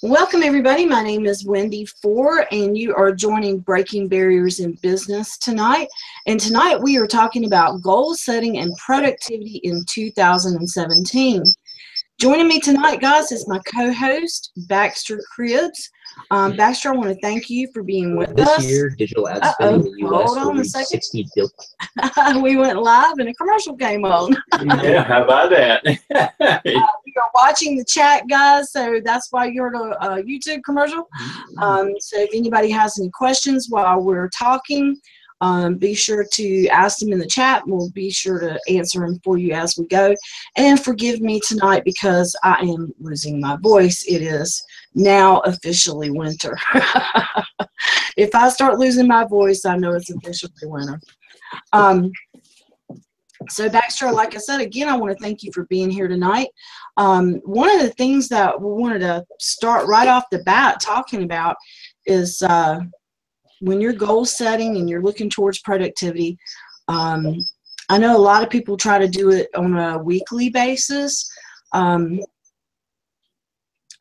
Welcome, everybody. My name is Wendy Four, and you are joining Breaking Barriers in Business tonight. And tonight we are talking about goal setting and productivity in 2017. Joining me tonight, guys, is my co-host, Baxter Cribbs. Baxter, I want to thank you for being with us. This year, digital ad spend in the U.S. will reach $60 billion. We went live and a commercial came on. Yeah, how about that? We are watching the chat, guys, so that's why you're on a YouTube commercial. So if anybody has any questions while we're talking, be sure to ask them in the chat. We'll be sure to answer them for you as we go. And forgive me tonight because I am losing my voice. It is now officially winter. If I start losing my voice, I know it's officially winter. So Baxter, like I said, again, I want to thank you for being here tonight. One of the things that we wanted to start right off the bat talking about is when you're goal setting and you're looking towards productivity. I know a lot of people try to do it on a weekly basis,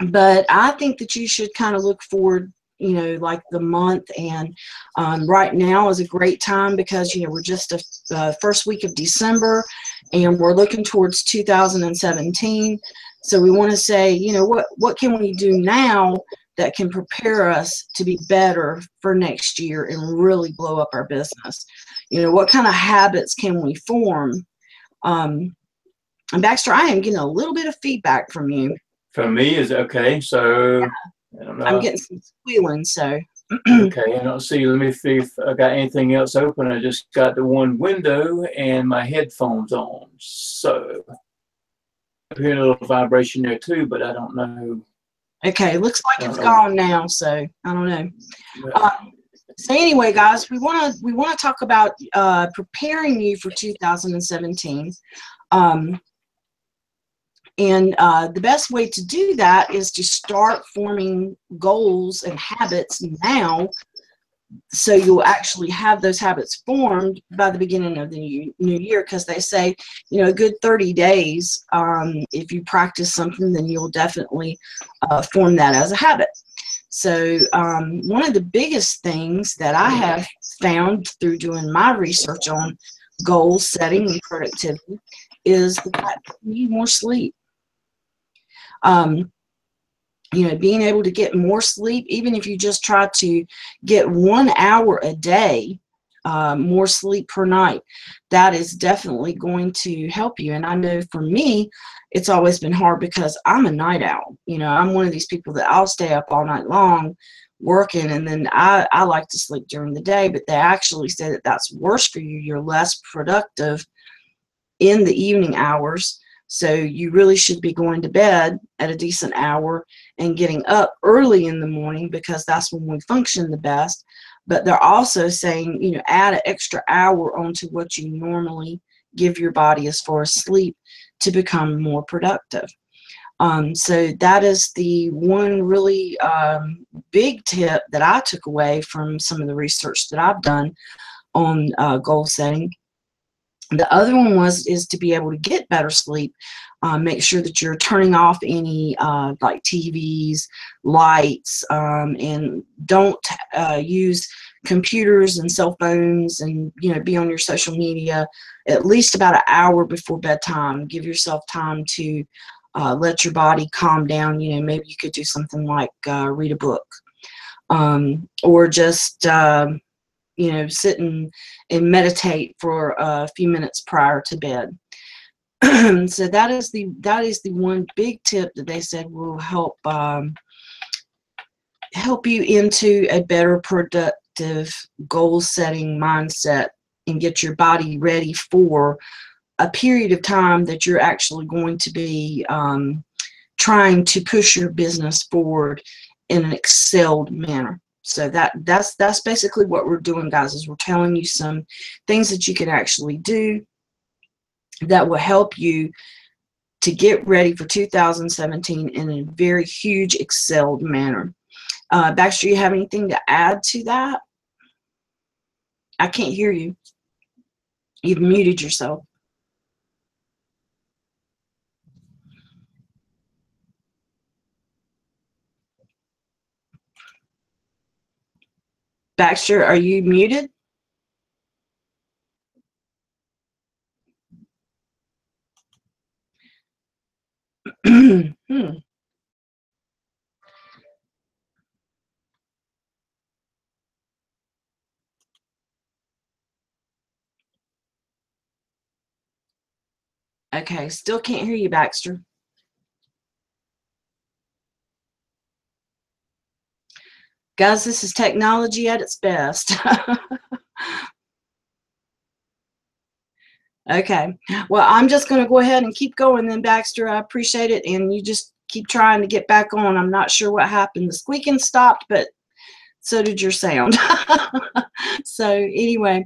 but I think that you should kind of look forward, you know, like the month, and right now is a great time because, you know, we're just the first week of December and we're looking towards 2017. So we want to say, you know, what can we do now that can prepare us to be better for next year and really blow up our business? You know, what kind of habits can we form? And Baxter, I am getting a little bit of feedback from you. From me is okay. So Yeah. I don't know. I'm getting some squealing, so. Okay, I don't see. Let me see if I got anything else open. I just got the one window and my headphones on. So I'm hearing a little vibration there too, but I don't know. Okay, looks like it's gone now, so I don't know. Yeah. So anyway, guys, we want to talk about preparing you for 2017. And the best way to do that is to start forming goals and habits now, so you'll actually have those habits formed by the beginning of the new year, because they say, you know, a good 30 days, if you practice something, then you'll definitely form that as a habit. So one of the biggest things that I have found through doing my research on goal setting and productivity is the fact that you need more sleep. You know, being able to get more sleep, even if you just try to get 1 hour a day, more sleep per night, that is definitely going to help you. And I know for me, it's always been hard because I'm a night owl. You know, I'm one of these people that I'll stay up all night long working, and then I like to sleep during the day, but they actually say that that's worse for you. You're less productive in the evening hours. So you really should be going to bed at a decent hour and getting up early in the morning, because that's when we function the best. But they're also saying, you know, add an extra hour onto what you normally give your body as far as sleep to become more productive. So that is the one really big tip that I took away from some of the research that I've done on goal setting. The other one is to be able to get better sleep. Make sure that you're turning off any like TVs, lights, and don't use computers and cell phones, and, you know, be on your social media at least about an hour before bedtime. Give yourself time to let your body calm down. You know, maybe you could do something like read a book, or just you know, sit and meditate for a few minutes prior to bed. So that is the one big tip that they said will help you into a better productive goal setting mindset and get your body ready for a period of time that you're actually going to be trying to push your business forward in an excelled manner. So that's basically what we're doing, guys, is we're telling you some things that you can actually do that will help you to get ready for 2017 in a very huge, excelled manner. Baxter, do you have anything to add to that? I can't hear you. You've muted yourself. Baxter, are you muted? Okay, still can't hear you, Baxter. Guys, this is technology at its best. Okay, well, I'm just going to go ahead and keep going then, Baxter. I appreciate it, and you just keep trying to get back on. I'm not sure what happened. The squeaking stopped, but so did your sound. So anyway,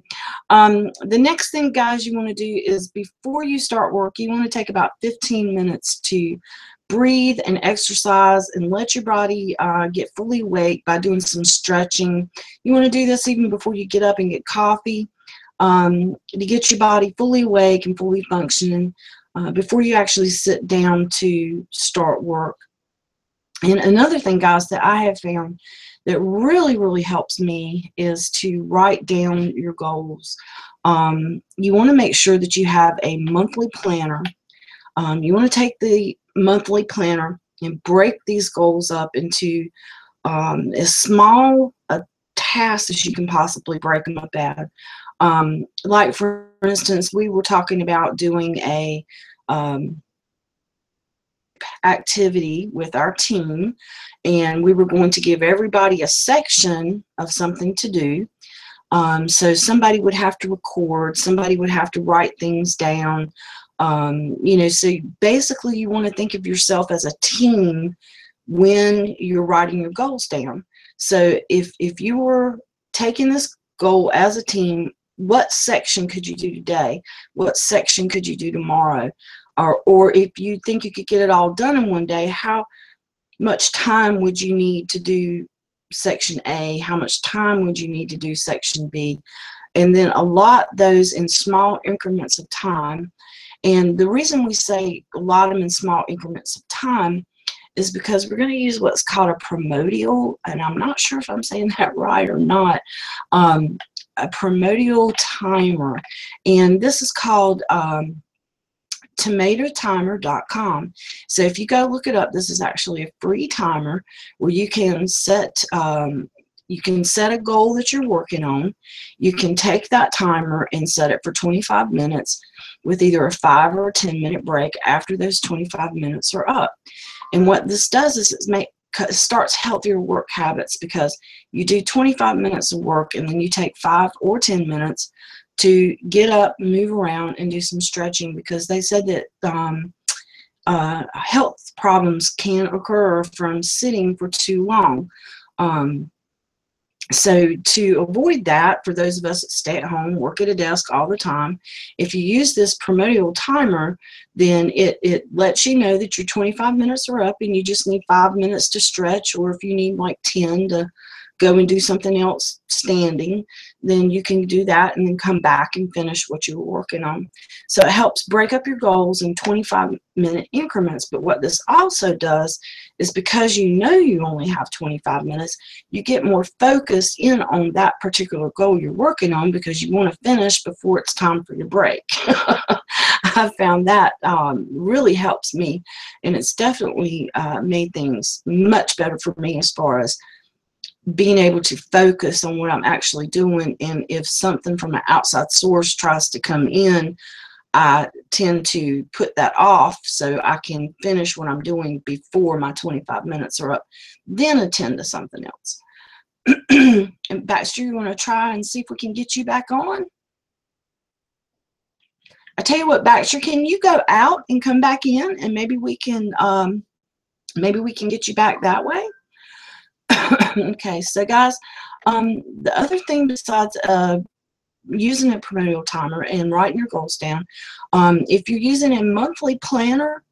the next thing, guys, you want to do is before you start work, you want to take about 15 minutes to breathe and exercise and let your body get fully awake by doing some stretching. You want to do this even before you get up and get coffee, to get your body fully awake and fully functioning before you actually sit down to start work. And another thing, guys, that I have found that really, really helps me is to write down your goals. You want to make sure that you have a monthly planner. You want to take the monthly planner and break these goals up into as small a task as you can possibly break them up at. Like, for instance, we were talking about doing a activity with our team, and we were going to give everybody a section of something to do. So somebody would have to record, somebody would have to write things down. You know, so basically you want to think of yourself as a team when you're writing your goals down. So if you were taking this goal as a team, what section could you do today? What section could you do tomorrow? Or if you think you could get it all done in one day, how much time would you need to do section A? How much time would you need to do section B? And then allot those in small increments of time. And the reason we say allot them in small increments of time is because we're going to use what's called a primordial, and I'm not sure if I'm saying that right or not, a primordial timer. And this is called tomatotimer.com. So if you go look it up, this is actually a free timer where you can set a goal that you're working on. You can take that timer and set it for 25 minutes with either a 5 or a 10-minute break after those 25 minutes are up. And what this does is it starts healthier work habits, because you do 25 minutes of work and then you take 5 or 10 minutes to get up, move around, and do some stretching, because they said that health problems can occur from sitting for too long. So to avoid that, for those of us that stay at home, work at a desk all the time, if you use this primordial timer, then it lets you know that your 25 minutes are up and you just need 5 minutes to stretch, or if you need like 10 to go and do something else standing, then you can do that and then come back and finish what you were working on. So it helps break up your goals in 25-minute increments. But what this also does is, because you know you only have 25 minutes, you get more focused in on that particular goal you're working on, because you want to finish before it's time for your break. I've found that really helps me, and it's definitely made things much better for me as far as being able to focus on what I'm actually doing. And if something from an outside source tries to come in, I tend to put that off so I can finish what I'm doing before my 25 minutes are up, then attend to something else. And Baxter, you want to try and see if we can get you back on? I tell you what, Baxter, can you go out and come back in, and maybe we can get you back that way? Okay, so guys, the other thing besides using a primordial timer and writing your goals down, if you're using a monthly planner,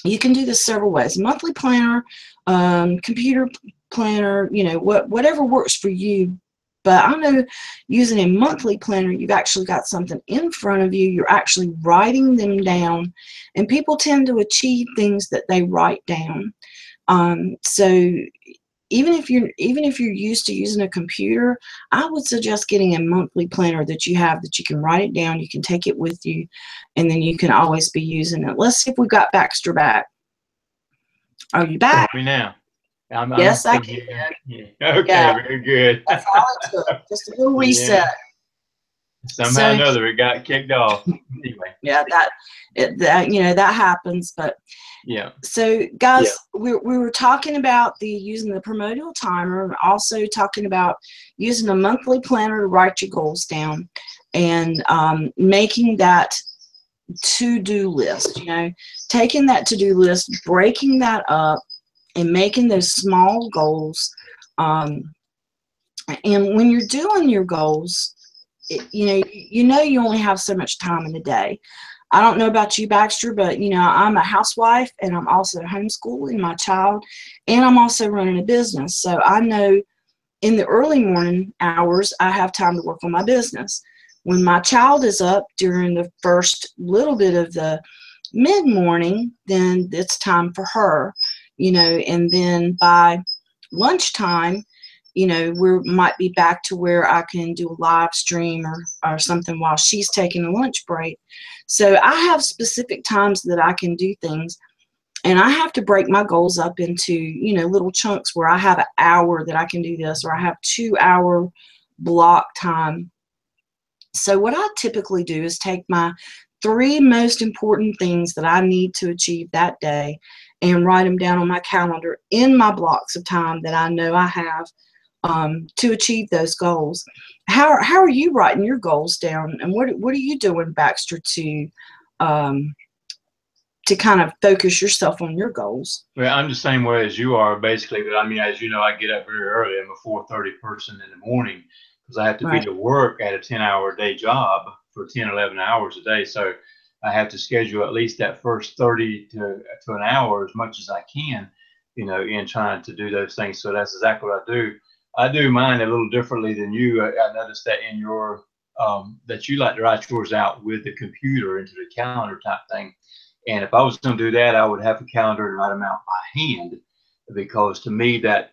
you can do this several ways. Monthly planner, computer planner, you know, whatever works for you. But I know using a monthly planner, you've actually got something in front of you. You're actually writing them down, and people tend to achieve things that they write down. So even if you're used to using a computer, I would suggest getting a monthly planner that you can write it down, you can take it with you, and then you can always be using it. Let's see if we've got Baxter back. Are you back? Call me now. Yes, I can. can. Yeah. Okay, Yeah. very good. That's all it took. Just a little reset. Yeah. Somehow or another, it got kicked off. Anyway. Yeah, that happens. But yeah. So guys, we were talking about using the primordial timer, and also talking about using a monthly planner to write your goals down, and making that to-do list. Taking that to-do list, breaking that up, and making those small goals. And when you're doing your goals, you only have so much time in the day. I don't know about you, Baxter, but I'm a housewife, and I'm also homeschooling my child, and I'm also running a business. So I know in the early morning hours, I have time to work on my business. When my child is up during the first little bit of the mid-morning, then it's time for her, and then by lunchtime, we might be back to where I can do a live stream or something while she's taking a lunch break. So I have specific times that I can do things, and I have to break my goals up into, little chunks where I have an hour that I can do this, or I have 2-hour block time. So what I typically do is take my 3 most important things that I need to achieve that day and write them down on my calendar in my blocks of time that I know I have to achieve those goals. How are you writing your goals down, and what are you doing, Baxter, to kind of focus yourself on your goals? Well, I'm the same way as you are, basically. But I mean, as you know, I get up very early. I'm a 4:30 person in the morning because I have to be to work at a 10-hour day job for 10, 11 hours a day. So I have to schedule at least that first 30 to an hour as much as I can, in trying to do those things. So that's exactly what I do. I do mine a little differently than you. I noticed that in your that you like to write yours out with the computer into the calendar type thing. And if I was going to do that, I would have a calendar and write them out by hand, because to me that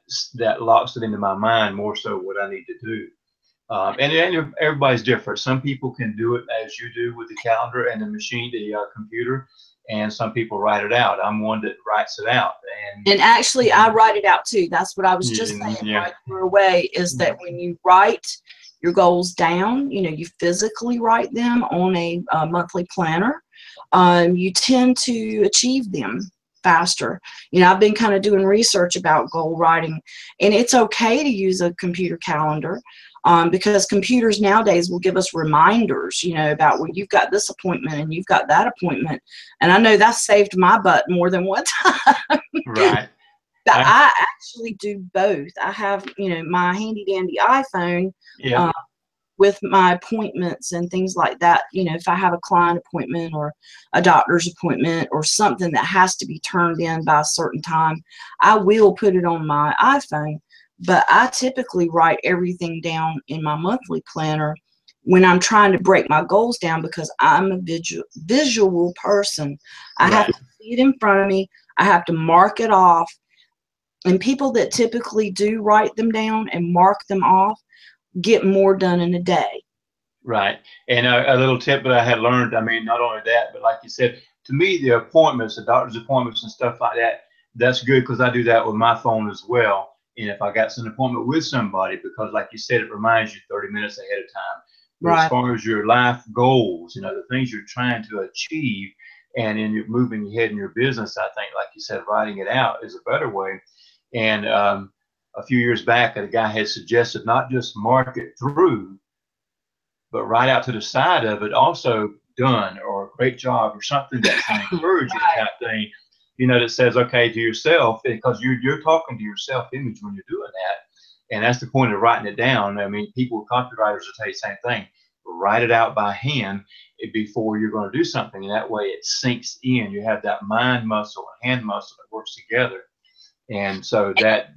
locks it into my mind more so what I need to do. And everybody's different. Some people can do it as you do with the calendar and the machine, the computer, and some people write it out. I'm one that writes it out. And actually, I write it out too. That's what I was just saying right away, is that when you write your goals down, you physically write them on a monthly planner, you tend to achieve them faster. I've been kind of doing research about goal writing, and it's okay to use a computer calendar. Because computers nowadays will give us reminders, about, well, you've got this appointment and you've got that appointment. And I know that's saved my butt more than one time. Right. But I actually do both. I have, my handy dandy iPhone with my appointments and things like that. If I have a client appointment or a doctor's appointment or something that has to be turned in by a certain time, I will put it on my iPhone. But I typically write everything down in my monthly planner when I'm trying to break my goals down, because I'm a visual person. I have to see it in front of me. I have to mark it off. And people that typically do write them down and mark them off get more done in a day. Right. And a little tip that I had learned, I mean, not only that, but like you said, to me, the appointments, the doctor's appointments and stuff like that, that's good, because I do that with my phone as well. And if I got an appointment with somebody, because like you said, it reminds you 30 minutes ahead of time. But as far as your life goals, the things you're trying to achieve, and in your moving ahead in your business, I think, like you said, writing it out is a better way. And a few years back, a guy had suggested not just mark it through, but write out to the side of it also done, or great job, or something that's an encouraging type thing. That says, okay, to yourself, because you're talking to your self-image when you're doing that. And that's the point of writing it down. I mean, copywriters will tell you the same thing. Write it out by hand before you're going to do something. And that way it sinks in. You have that mind muscle and hand muscle that works together. And so that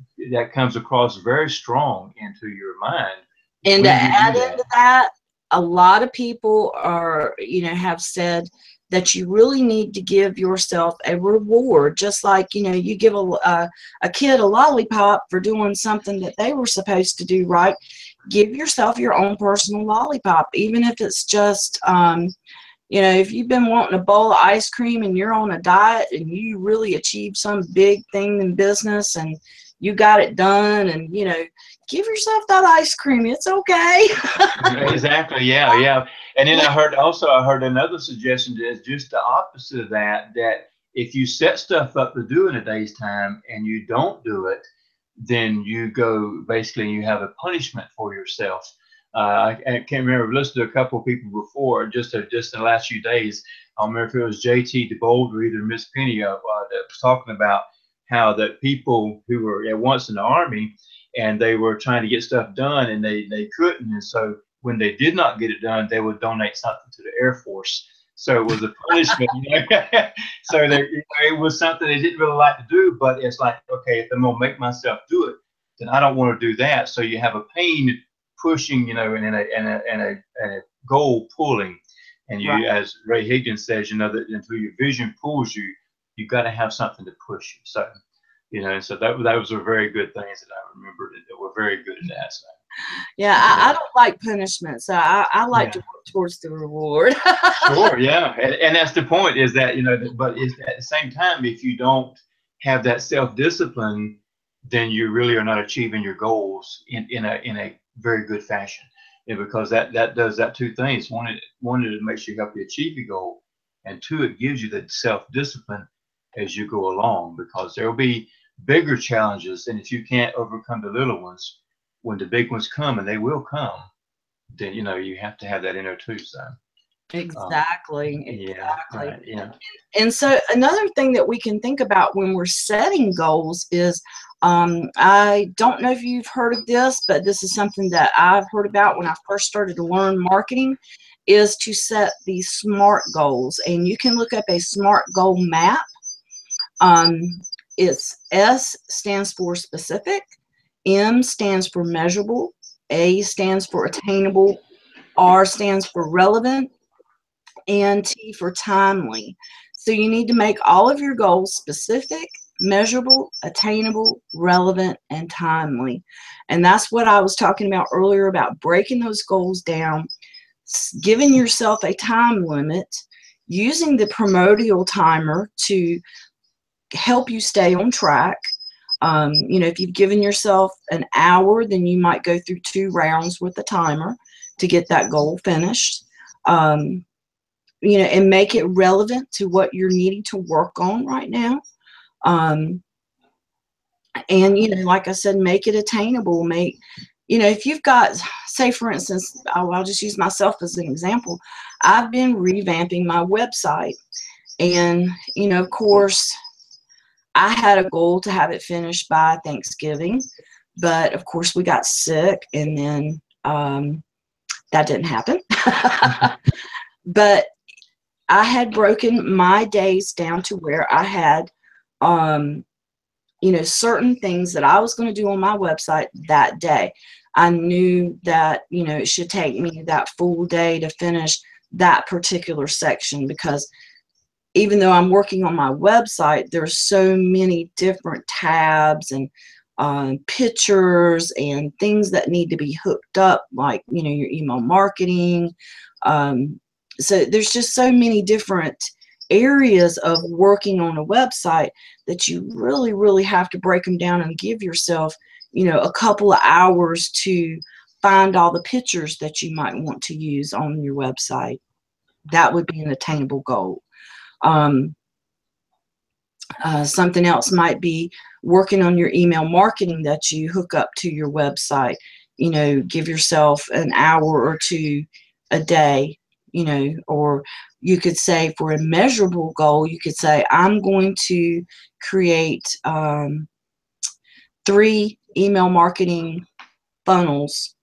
comes across very strong into your mind. And to add into that, a lot of people have said that you really need to give yourself a reward, just like, you know, you give a kid a lollipop for doing something that they were supposed to do right. Give yourself your own personal lollipop, even if it's just, you know, if you've been wanting a bowl of ice cream and you're on a diet and you really achieved some big thing in business and you got it done, and, you know, give yourself that ice cream. It's okay. Exactly. Yeah. Yeah. And then I heard another suggestion that is just the opposite of that, that if you set stuff up to do in a day's time and you don't do it, then you go, basically you have a punishment for yourself. I can't remember. I've listened to a couple of people before, just in the last few days. I don't remember if it was JT DeBold or either Miss Penny that was talking about how that people who were at once in the Army and they were trying to get stuff done and they couldn't. And so when they did not get it done, they would donate something to the Air Force. So it was a punishment. You know? So it was something they didn't really like to do, but it's like, okay, if I'm going to make myself do it, then I don't want to do that. So you have a pain pushing, you know, and a goal pulling. And you, right, as Ray Higgins says, you know, that until your vision pulls you, you got to have something to push you. So, you know, so those were very good things that I remembered that were very good at that. So, yeah, I don't like punishment, so I like to work towards the reward. Sure, yeah, and that's the point, is that, you know, but it's, at the same time, if you don't have that self-discipline, then you really are not achieving your goals in a very good fashion. And because that does that two things. One, it makes you help you achieve your goal, and two, it gives you the self-discipline as you go along, because there will be bigger challenges, and if you can't overcome the little ones, when the big ones come, and they will come, then, you know, you have to have that in there too. So exactly. Yeah, right, yeah. And so another thing that we can think about when we're setting goals is, I don't know if you've heard of this, but this is something that I've heard about when I first started to learn marketing, is to set these SMART goals. And you can look up a SMART goal map. It's S stands for specific, M stands for measurable, A stands for attainable, R stands for relevant, and T for timely. So you need to make all of your goals specific, measurable, attainable, relevant, and timely. And that's what I was talking about earlier, about breaking those goals down, giving yourself a time limit, using the primordial timer to help you stay on track. You know, if you've given yourself an hour, then you might go through 2 rounds with the timer to get that goal finished. You know, and make it relevant to what you're needing to work on right now. And, you know, like I said, make it attainable. You know, if you've got, say, for instance, I'll just use myself as an example. I've been revamping my website. And, you know, of course, I had a goal to have it finished by Thanksgiving. But, of course, we got sick, and then that didn't happen. But I had broken my days down to where I had, you know, certain things that I was going to do on my website that day. I knew that, you know, it should take me that full day to finish that particular section, because even though I'm working on my website, there's so many different tabs and pictures and things that need to be hooked up, like, you know, your email marketing. So there's just so many different areas of working on a website that you really, really have to break them down and give yourself, you know, a couple of hours to find all the pictures that you might want to use on your website. That would be an attainable goal. Something else might be working on your email marketing that you hook up to your website. You know, give yourself an hour or 2 a day, you know, or you could say, for a measurable goal, you could say, I'm going to create 3 email marketing funnels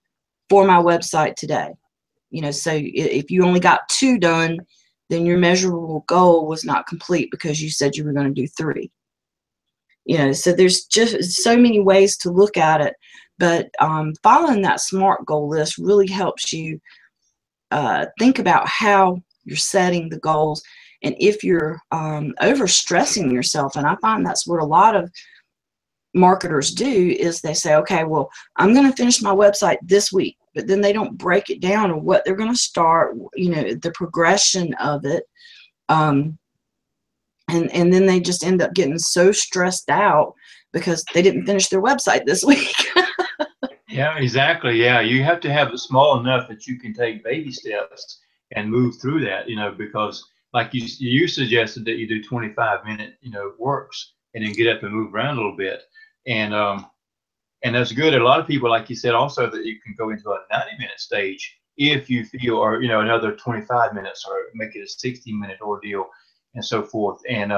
for my website today. You know, so if you only got 2 done, then your measurable goal was not complete because you said you were going to do 3. You know, so there's just so many ways to look at it. But following that SMART goal list really helps you think about how you're setting the goals And if you're overstressing yourself, and I find that's what a lot of marketers do, is they say, okay, well, I'm going to finish my website this week, but then they don't break it down or what they're going to start, you know, the progression of it. And then they just end up getting so stressed out because they didn't finish their website this week. Yeah, exactly. Yeah, you have to have it small enough that you can take baby steps and move through that, you know, because like you suggested that you do 25-minute, you know, works and then get up and move around a little bit. And that's good. A lot of people, like you said, also that you can go into a 90-minute stage if you feel, or, you know, another 25 minutes, or make it a 60-minute ordeal and so forth. And,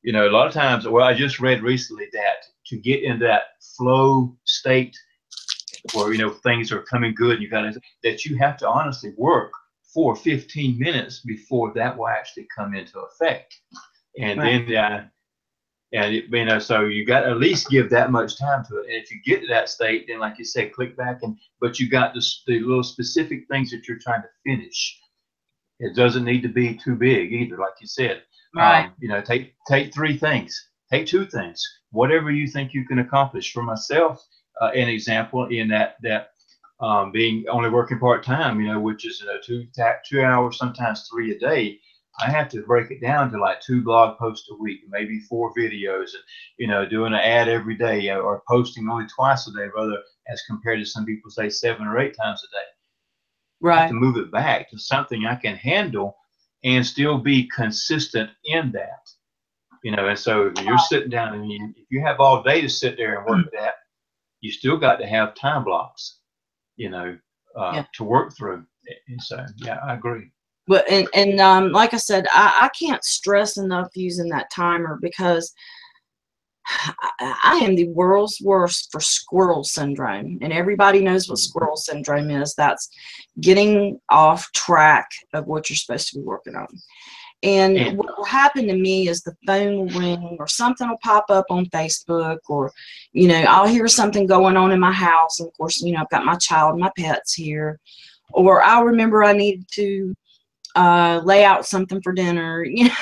you know, a lot of times, well, I just read recently that to get in that flow state where, you know, things are coming good, that you have to honestly work for 15 minutes before that will actually come into effect. And right. then, you know, so you got to at least give that much time to it. And if you get to that state, then like you said, click back, but you got the little specific things that you're trying to finish. It doesn't need to be too big either, like you said. Right. You know, take 3 things, take 2 things, whatever you think you can accomplish. For myself, an example in that being only working part-time, you know, which is, you know, 2 hours, sometimes 3 a day. I have to break it down to like 2 blog posts a week, maybe 4 videos, and, you know, doing an ad every day, or posting only twice a day, rather, as compared to some people say 7 or 8 times a day. I have to move it back to something I can handle and still be consistent in that, you know. And so if you're sitting down and if you have all day to sit there and work at that, you still got to have time blocks, you know, to work through. And so, yeah, I agree. But like I said, I can't stress enough using that timer, because I am the world's worst for squirrel syndrome, and everybody knows what squirrel syndrome is. That's getting off track of what you're supposed to be working on. And what will happen to me is the phone will ring, or something will pop up on Facebook, or, you know, I'll hear something going on in my house. And of course, you know, I've got my child and my pets here, or I'll remember I needed to lay out something for dinner. You know,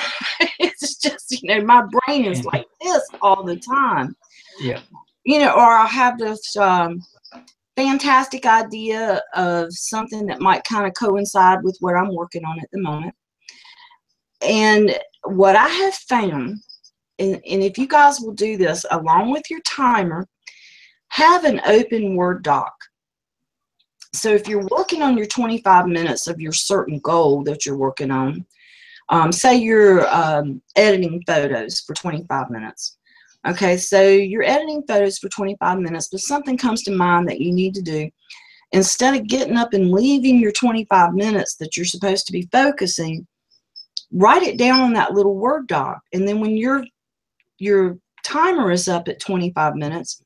it's just, you know, my brain is like this all the time. Yeah. You know, or I'll have this fantastic idea of something that might kind of coincide with what I'm working on at the moment. And what I have found, and if you guys will do this along with your timer, have an open Word doc. So if you're working on your 25 minutes of your certain goal that you're working on, say you're editing photos for 25 minutes. Okay, so you're editing photos for 25 minutes, but something comes to mind that you need to do. Instead of getting up and leaving your 25 minutes that you're supposed to be focusing, write it down on that little Word doc. And then when your timer is up at 25 minutes,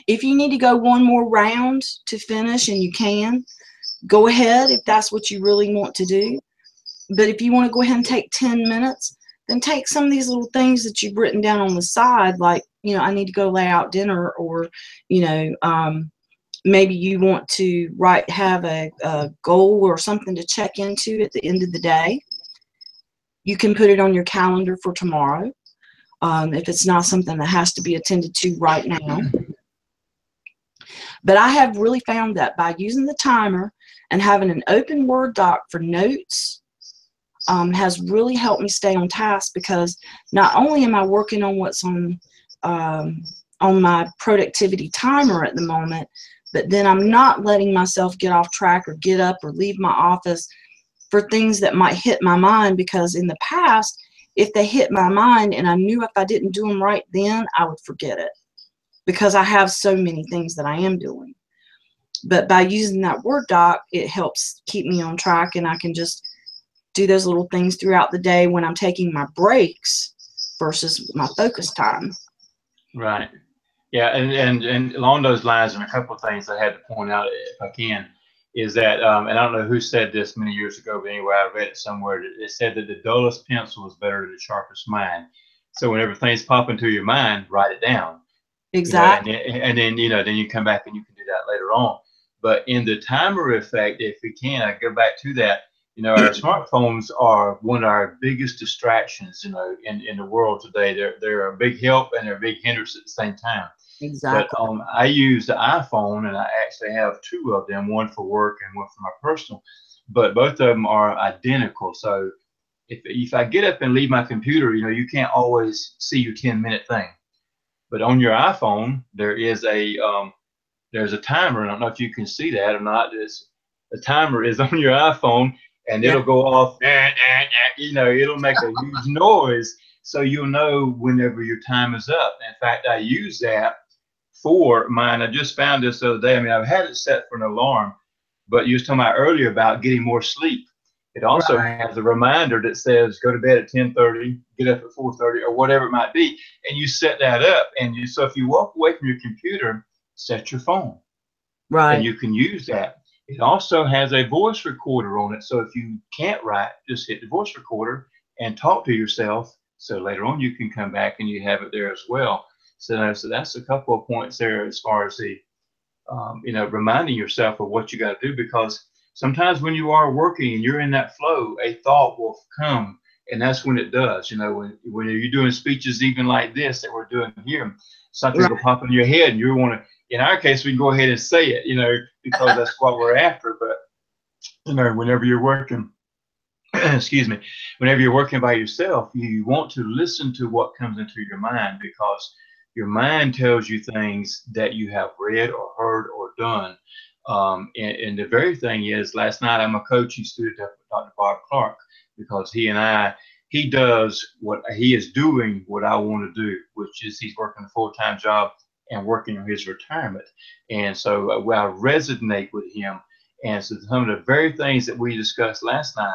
if you need to go one more round to finish, and you can, go ahead if that's what you really want to do. But if you want to go ahead and take 10 minutes, then take some of these little things that you've written down on the side, like, you know, I need to go lay out dinner, or, you know, maybe you want to have a goal or something to check into at the end of the day. You can put it on your calendar for tomorrow, if it's not something that has to be attended to right now. But I have really found that by using the timer and having an open Word doc for notes has really helped me stay on task, because not only am I working on what's on my productivity timer at the moment, but then I'm not letting myself get off track or get up or leave my office for things that might hit my mind, because in the past, if they hit my mind and I knew if I didn't do them right then, I would forget it, because I have so many things that I am doing. But by using that Word doc, it helps keep me on track, and I can just do those little things throughout the day when I'm taking my breaks versus my focus time. Right. Yeah, and along those lines, and a couple of things I had to point out, if I can, is that, and I don't know who said this many years ago, but anyway, I read it somewhere. It said that the dullest pencil is better than the sharpest mind. So whenever things pop into your mind, write it down. Exactly. You know, and then, you know, then you come back and you can do that later on. But in the timer effect, if we can, I go back to that, You know, our smartphones are one of our biggest distractions, you know, in the world today. They're a big help and they're a big hindrance at the same time. Exactly. But I use the iPhone, and I actually have two of them, one for work and one for my personal. But both of them are identical. So if I get up and leave my computer, you know, you can't always see your 10-minute thing. But on your iPhone, there's a timer. I don't know if you can see that or not. The timer is on your iPhone, and it'll go off. You know, it'll make a huge noise, so you'll know whenever your time is up. In fact, I use that for mine. I just found this the other day. I mean, I've had it set for an alarm, but you was talking about earlier about getting more sleep. It also has a reminder that says go to bed at 10:30, get up at 4:30, or whatever it might be, and you set that up. And so if you walk away from your computer, set your phone, and you can use that. It also has a voice recorder on it, so if you can't write, just hit the voice recorder and talk to yourself. So later on, you can come back and you have it there as well. So that's a couple of points there as far as the you know, reminding yourself of what you got to do, because sometimes when you are working and you're in that flow, a thought will come, and that's when it does. You know, when you're doing speeches even like this that we're doing here, something will pop in your head, and you want to. In our case, we can go ahead and say it, you know, because that's what we're after. But you know, whenever you're working, excuse me, whenever you're working by yourself, you want to listen to what comes into your mind, because your mind tells you things that you have read or heard or done. And the very thing is, last night I'm a coaching student with Dr. Bob Clark, because he does what he is doing, what I want to do, which is he's working a full-time job and working on his retirement. And so I resonate with him. And so some of the very things that we discussed last night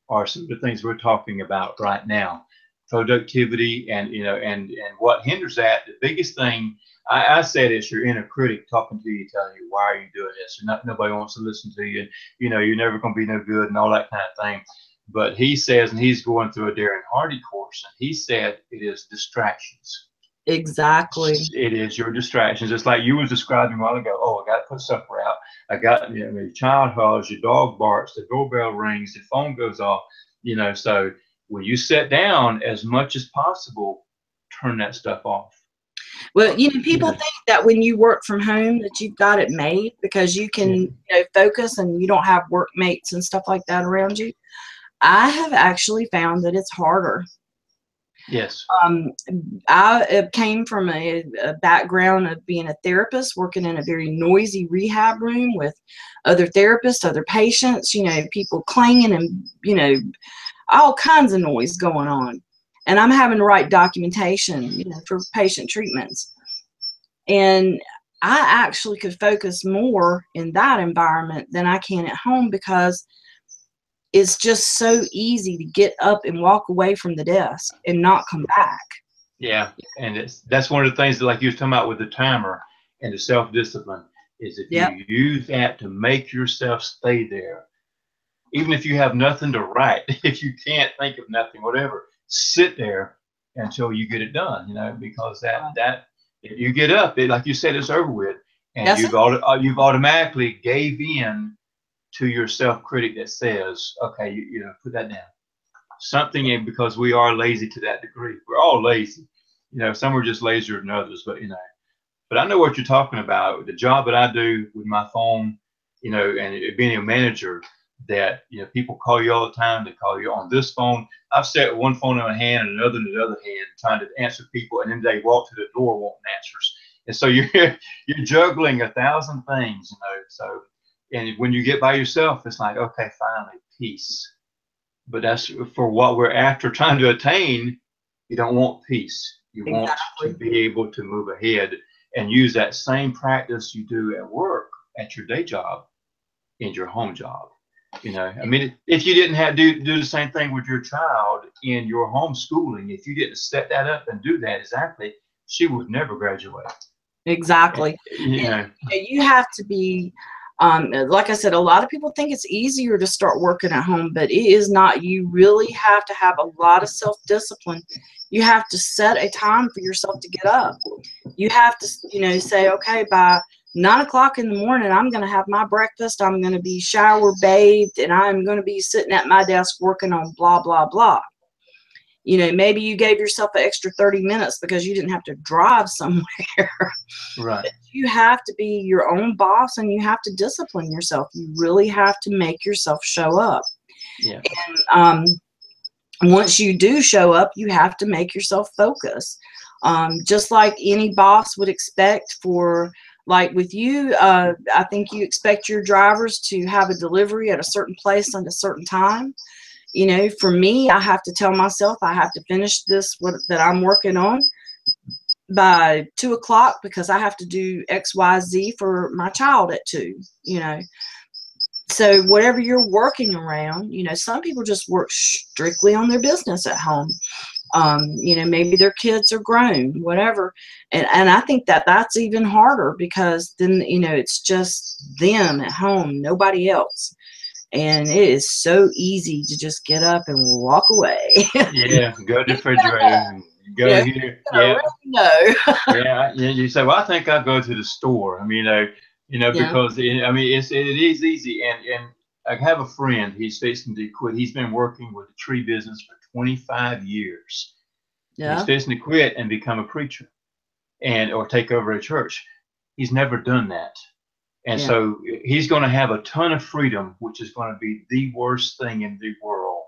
are some of the things we're talking about right now. Productivity, and you know, and what hinders that. The biggest thing I said is your inner critic talking to you, telling you, why are you doing this? Nobody wants to listen to you. You know, you're never going to be no good and all that kind of thing. But he says, and he's going through a Darren Hardy course, and he said it is distractions. Exactly. It is your distractions. It's like you was describing a while ago. Oh, I got to put supper out. I got, you know, your child hollers, your dog barks, the doorbell rings, the phone goes off. You know, so when you sit down, as much as possible, turn that stuff off. Well, you know, people think that when you work from home that you've got it made, because you can, you know, focus and you don't have workmates and stuff like that around you. I have actually found that it's harder. Yes. I came from a background of being a therapist, working in a very noisy rehab room with other therapists, other patients, you know, people clanging and, you know, all kinds of noise going on. And I'm having to write documentation, you know, for patient treatments. And I actually could focus more in that environment than I can at home, because it's just so easy to get up and walk away from the desk and not come back. Yeah, and that's one of the things that, like you was talking about with the timer and the self-discipline, is if you use that to make yourself stay there, even if you have nothing to write, if you can't think of nothing, whatever, sit there until you get it done, you know, because that if you get up, like you said, it's over with, and you've automatically gave in to your self-critic that says, okay, you know, put that down. Something in, because we are lazy to that degree. We're all lazy. You know, some are just lazier than others, but, you know, but I know what you're talking about. The job that I do with my phone, you know, and being a manager, that, you know, people call you all the time. They call you on this phone. I've sat with one phone in my hand and another in the other hand trying to answer people, and then they walk to the door wanting answers. And so you're juggling 1,000 things, you know. So, and when you get by yourself, it's like, okay, finally, peace. But that's for what we're after trying to attain. You don't want peace. You want to be able to move ahead and use that same practice you do at work, at your day job, in your home job. You know, I mean, if you didn't have to do the same thing with your child in your homeschooling, if you didn't set that up and do that exactly, she would never graduate. Exactly. Yeah. You have to be, like I said, a lot of people think it's easier to start working at home, but it is not. You really have to have a lot of self-discipline. You have to set a time for yourself to get up. You have to, you know, say, okay, by 9 o'clock in the morning, I'm going to have my breakfast. I'm going to be shower bathed, and I'm going to be sitting at my desk working on blah, blah, blah. You know, maybe you gave yourself an extra 30 minutes because you didn't have to drive somewhere. Right. But you have to be your own boss, and you have to discipline yourself. You really have to make yourself show up. Yeah. And once you do show up, you have to make yourself focus. Just like any boss would expect for, like with you, I think you expect your drivers to have a delivery at a certain place at a certain time. You know, for me, I have to tell myself I have to finish this that I'm working on by 2 o'clock because I have to do X, Y, Z for my child at 2, you know. So whatever you're working around, you know, some people just work strictly on their business at home. You know, maybe their kids are grown, whatever. And I think that that's even harder because then, you know, it's just them at home, nobody else. And it is so easy to just get up and walk away. Yeah, go to the refrigerator and go here. Yeah. Really Yeah, you say, well, I think I'll go to the store. I mean, because I mean, it is easy. And I have a friend. He's fixing to quit. He's been working with the tree business for 25 years. Yeah. He's fixing to quit and become a preacher, or take over a church. He's never done that, and so he's going to have a ton of freedom, which is going to be the worst thing in the world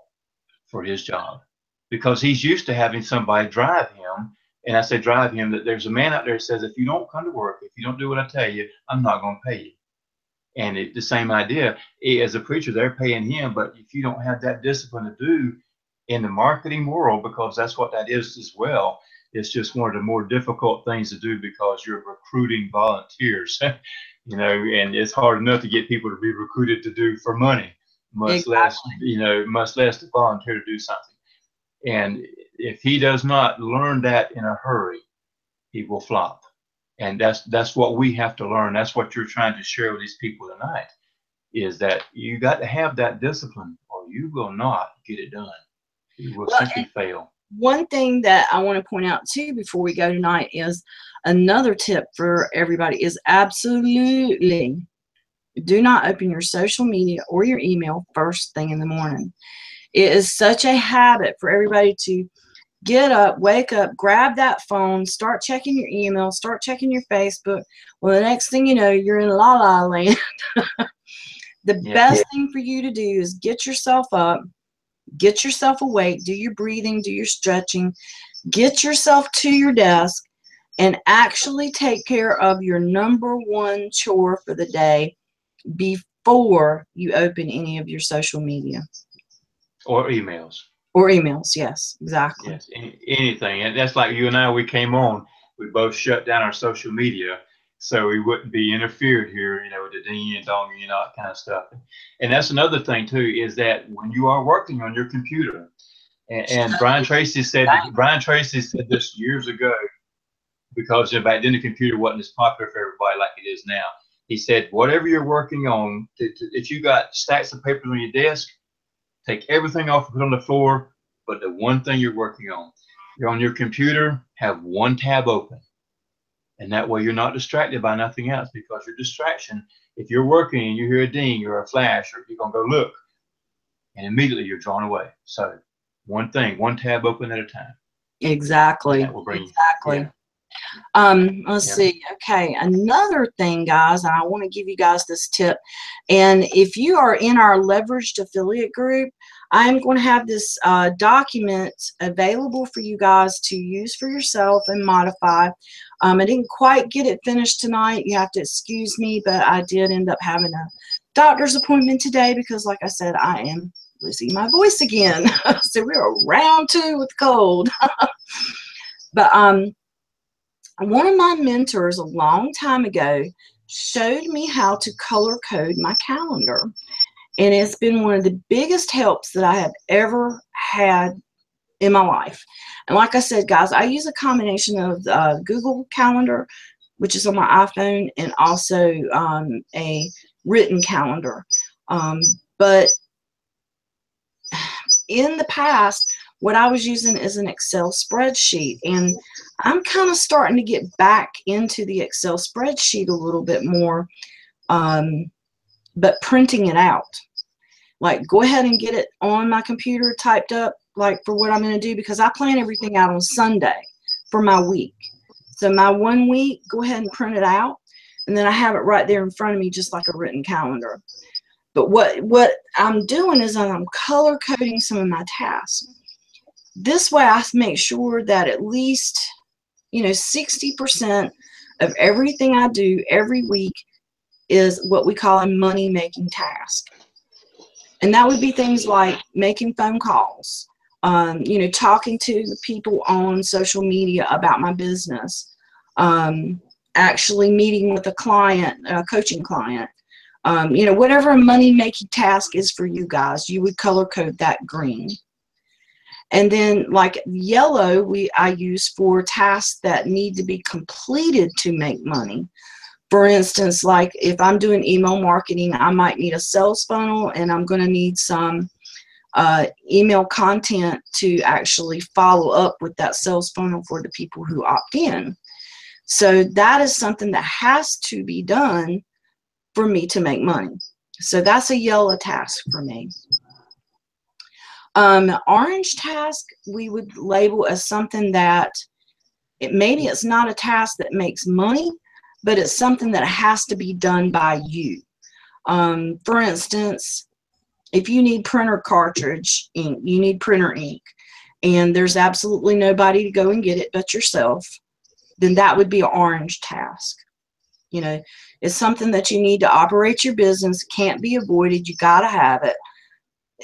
for his job, because he's used to having somebody drive him. And I say drive him, that there's a man out there that says, if you don't come to work, if you don't do what I tell you, I'm not going to pay you. And the same idea, as a preacher, they're paying him. But if you don't have that discipline to do in the marketing world, because that's what that is as well, it's just one of the more difficult things to do because you're recruiting volunteers, you know, and it's hard enough to get people to be recruited to do for money, much less to volunteer to do something. And if he does not learn that in a hurry, he will flop. And that's what we have to learn. That's what you're trying to share with these people tonight, is that you got to have that discipline or you will not get it done. You will simply fail. One thing that I want to point out too before we go tonight is another tip for everybody is absolutely do not open your social media or your email first thing in the morning. It is such a habit for everybody to get up, wake up, grab that phone, start checking your email, start checking your Facebook. Well, the next thing you know, you're in la la land. The best thing for you to do is get yourself up, get yourself awake, do your breathing, do your stretching, get yourself to your desk, and actually take care of your number one chore for the day before you open any of your social media. Or emails. Or emails, yes, exactly. Yes, anything. And that's like you and I, we came on, we both shut down our social media so we wouldn't be interfered here, you know, with the ding and dong and all that kind of stuff. And that's another thing too, is that when you are working on your computer, and Brian Tracy said this years ago, because back then the computer wasn't as popular for everybody like it is now. He said, whatever you're working on, if you got stacks of papers on your desk, take everything off and put it on the floor, but the one thing you're working on. You're on your computer, have one tab open. And that way you're not distracted by nothing else, because your distraction, if you're working and you hear a ding or a flash, or you're going to go look, and immediately you're drawn away. So one thing, one tab open at a time. Exactly. That will bring exactly. Let's see. Okay, another thing, guys, and I want to give you guys this tip. And if you are in our leveraged affiliate group, I'm going to have this document available for you guys to use for yourself and modify. I didn't quite get it finished tonight. You have to excuse me, but I did end up having a doctor's appointment today because, like I said, I am losing my voice again. So we're round 2 with cold. But one of my mentors a long time ago showed me how to color code my calendar. And it's been one of the biggest helps that I have ever had in my life. And like I said, guys, I use a combination of Google Calendar, which is on my iPhone, and also a written calendar. But in the past, what I was using is an Excel spreadsheet. And I'm kind of starting to get back into the Excel spreadsheet a little bit more, but printing it out. Like, go ahead and get it on my computer typed up, like for what I'm going to do, because I plan everything out on Sunday for my week. So my 1 week, go ahead and print it out, and then I have it right there in front of me, just like a written calendar. But what I'm doing is I'm color coding some of my tasks. This way I make sure that at least, 60% of everything I do every week is what we call a money-making task. And that would be things like making phone calls, talking to the people on social media about my business, actually meeting with a client, a coaching client, whatever a money-making task is for you guys, you would color code that green. And then like yellow, I use for tasks that need to be completed to make money. For instance, like if I'm doing email marketing, I might need a sales funnel, and I'm going to need some email content to actually follow up with that sales funnel for the people who opt in. So that is something that has to be done for me to make money. So that's a yellow task for me. Orange task we would label as something that maybe it's not a task that makes money, but it's something that has to be done by you. For instance, if you need printer cartridge ink, you need printer ink, and there's absolutely nobody to go and get it but yourself, then that would be an orange task. It's something that you need to operate your business, can't be avoided, you got to have it,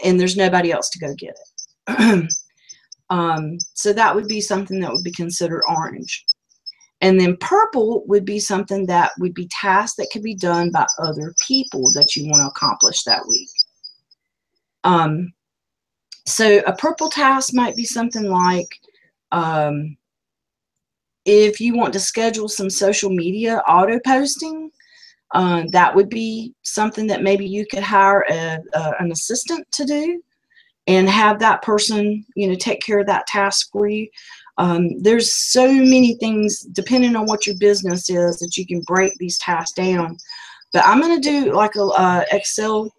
and there's nobody else to go get it. So that would be something that would be considered orange. And then purple would be something that would be tasks that could be done by other people that you want to accomplish that week. So a purple task might be something like, if you want to schedule some social media auto posting, that would be something that maybe you could hire an assistant to do and have that person, take care of that task for you. There's so many things, depending on what your business is, that you can break these tasks down. But I'm going to do like a Excel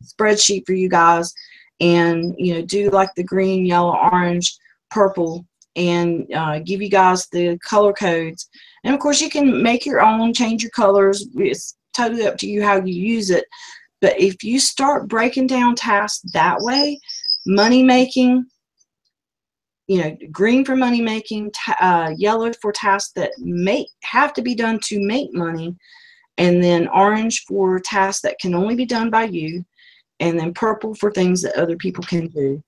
spreadsheet for you guys, and do like the green, yellow, orange, purple, and give you guys the color codes. And of course you can make your own, change your colors. It's totally up to you how you use it. But if you start breaking down tasks that way, money making, green for money making, yellow for tasks that have to be done to make money, and then orange for tasks that can only be done by you, and then purple for things that other people can do,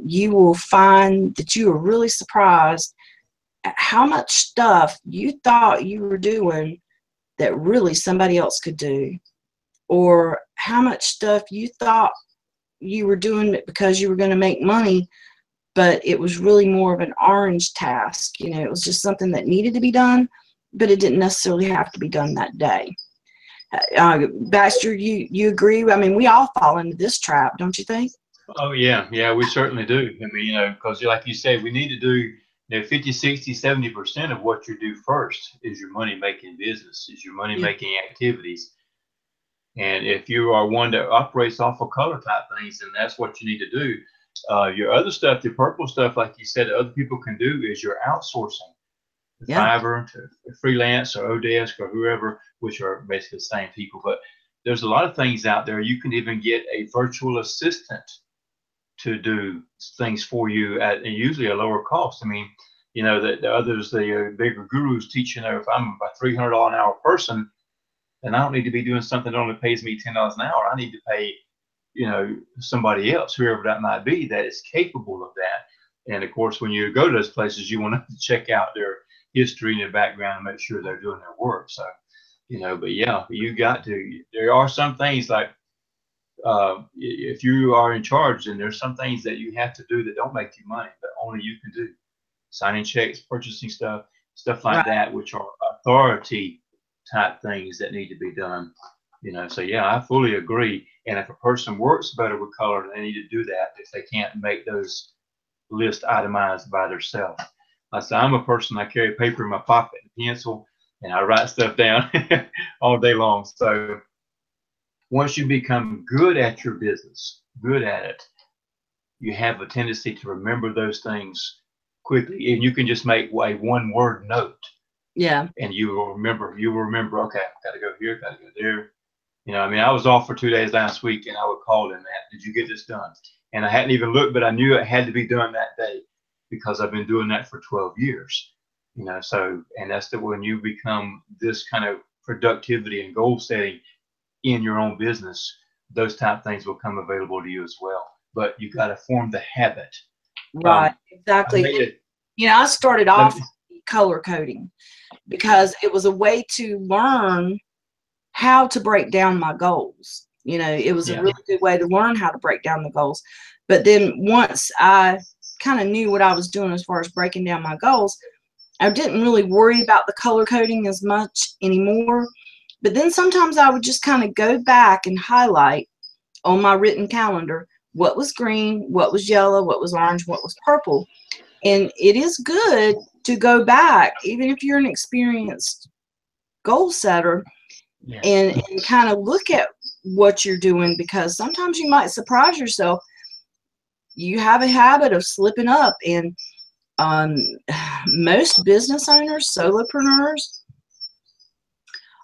you will find that you are really surprised at how much stuff you thought you were doing that really somebody else could do, or how much stuff you thought you were doing because you were going to make money, but it was really more of an orange task. It was just something that needed to be done, but it didn't necessarily have to be done that day. Baxter, you agree? I mean, we all fall into this trap, don't you think? Oh, yeah, we certainly do. I mean, because like you said, we need to do 50, 60, 70% of what you do first is your money-making business, is your money-making activities. And if you are one that operates off of color type things, then that's what you need to do. Your other stuff, the purple stuff, like you said, other people can do is your outsourcing. Fiverr to freelance or Odesk or whoever, which are basically the same people. But there's a lot of things out there. You can even get a virtual assistant to do things for you at usually a lower cost. I mean, the bigger gurus teach, if I'm a $300 an hour person, then I don't need to be doing something that only pays me $10 an hour. I need to pay, somebody else, whoever that might be, that is capable of that. And of course, when you go to those places, you want to check out their history and their background and make sure they're doing their work. So, but yeah, there are some things like, if you are in charge, then there's some things that you have to do that don't make you money, but only you can do. Signing checks, purchasing stuff like that, which are authority type things that need to be done. So yeah, I fully agree. And if a person works better with color, they need to do that if they can't make those list itemized by themselves. I said, I'm a person, I carry paper in my pocket and pencil, and I write stuff down all day long. So once you become good at your business, good at it, you have a tendency to remember those things quickly. And you can just make a one-word note. Yeah. And you will remember, okay, got to go here, got to go there. You know, I mean, I was off for 2 days last week, and I would call them that. Did you get this done? And I hadn't even looked, but I knew it had to be done that day because I've been doing that for 12 years. You know, so, and that's when you become this kind of productivity and goal setting in your own business, those type of things will come available to you as well. But you got to form the habit. Right. Exactly. You know, I started off color coding because it was a way to learn how to break down my goals. You know, it was a really good way to learn how to break down the goals. But then once I kind of knew what I was doing as far as breaking down my goals, I didn't really worry about the color coding as much anymore. But then sometimes I would just kind of go back and highlight on my written calendar what was green, what was yellow, what was orange, what was purple. And it is good to go back, even if you're an experienced goal setter, and kind of look at what you're doing, because sometimes you might surprise yourself. You have a habit of slipping up, and most business owners, solopreneurs,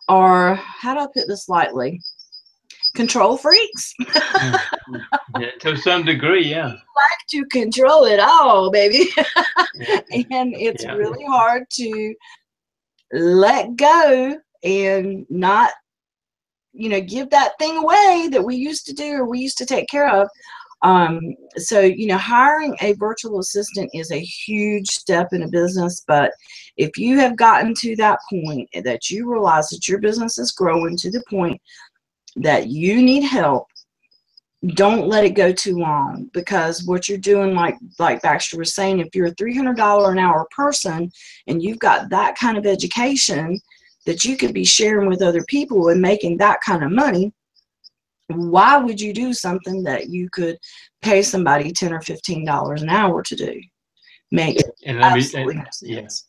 are, how do I put this lightly, control freaks. Yeah, to some degree, yeah. We like to control it all, baby. And it's really hard to let go and not, you know, give that thing away that we used to do or we used to take care of. So, you know, hiring a virtual assistant is a huge step in a business. But if you have gotten to that point that you realize that your business is growing to the point that you need help, don't let it go too long, because what you're doing, like Baxter was saying, if you're a $300 an hour person and you've got that kind of education that you could be sharing with other people and making that kind of money, why would you do something that you could pay somebody $10 or $15 an hour to do? Makes absolutely no sense.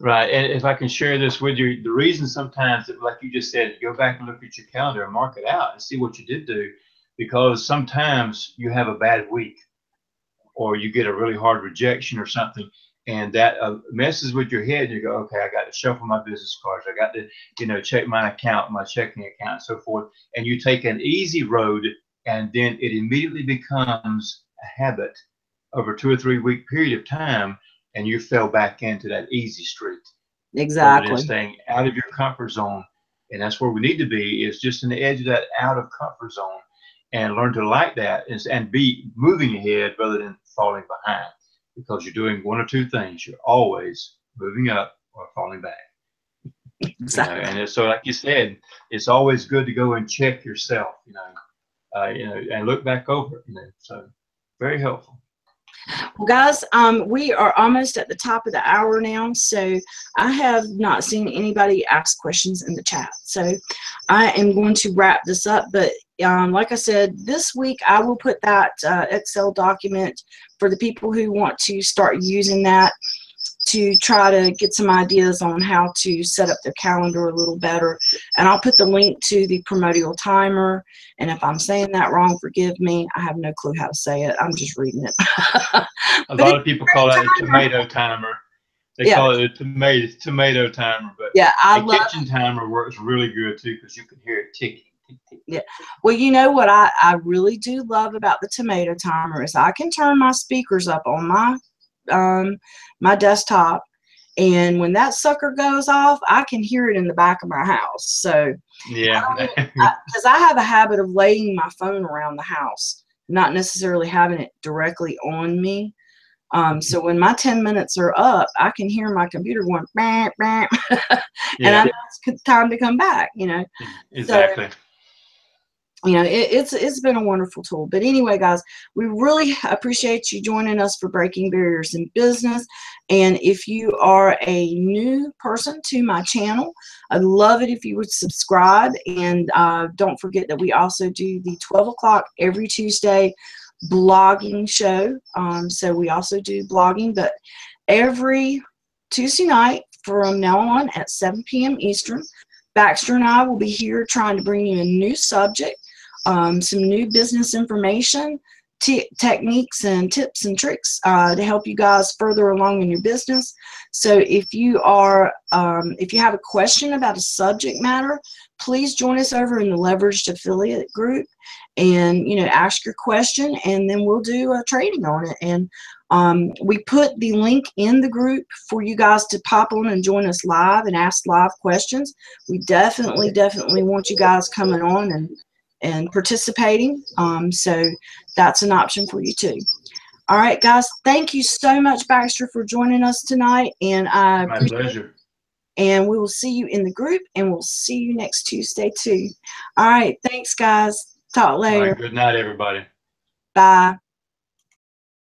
Right. And if I can share this with you, the reason sometimes, like you just said, go back and look at your calendar and mark it out and see what you did do, because sometimes you have a bad week or you get a really hard rejection or something, and that messes with your head. You go, okay, I got to shuffle my business cards. I got to, you know, check my account, my checking account, and so forth. And you take an easy road, and then it immediately becomes a habit over a 2 or 3 week period of time, and you fell back into that easy street. Exactly. Rather than staying out of your comfort zone. And that's where we need to be, is just in the edge of that out of comfort zone, and learn to like that and be moving ahead rather than falling behind, because you're doing one or two things. You're always moving up or falling back. Exactly. You know, and so, like you said, it's always good to go and check yourself, you know, and look back over it, you know, so very helpful. Well, guys, we are almost at the top of the hour now, so I have not seen anybody ask questions in the chat. So I am going to wrap this up, but like I said, this week I will put that Excel document for the people who want to start using that to try to get some ideas on how to set up their calendar a little better. And I'll put the link to the promotional timer. And if I'm saying that wrong, forgive me. I have no clue how to say it. I'm just reading it. A lot of people call that a tomato timer. They call it a tomato timer, but a kitchen timer works really good too, because you can hear it ticking. Yeah. Well, you know what I really do love about the tomato timer is I can turn my speakers up on my desktop, and when that sucker goes off, I can hear it in the back of my house. So yeah, because I have a habit of laying my phone around the house, not necessarily having it directly on me. So when my 10 minutes are up, I can hear my computer going bam, bam, and I know it's time to come back, you know. Exactly. So, you know, it's been a wonderful tool. But anyway, guys, we really appreciate you joining us for Breaking Barriers in Business. And if you are a new person to my channel, I'd love it if you would subscribe. And don't forget that we also do the 12 o'clock every Tuesday blogging show. So we also do blogging, but every Tuesday night from now on at 7 p.m. Eastern, Baxter and I will be here trying to bring you a new subject, some new business information, techniques and tips and tricks to help you guys further along in your business. So if you have a question about a subject matter, please join us over in the Leveraged Affiliate group and, ask your question, and then we'll do a trading on it. And we put the link in the group for you guys to pop on and join us live and ask live questions. We definitely want you guys coming on and participating. So that's an option for you too. All right, guys. Thank you so much, Baxter, for joining us tonight. And My pleasure. And we will see you in the group, and we'll see you next Tuesday too. All right. Thanks, guys. Talk later. All right, good night, everybody. Bye.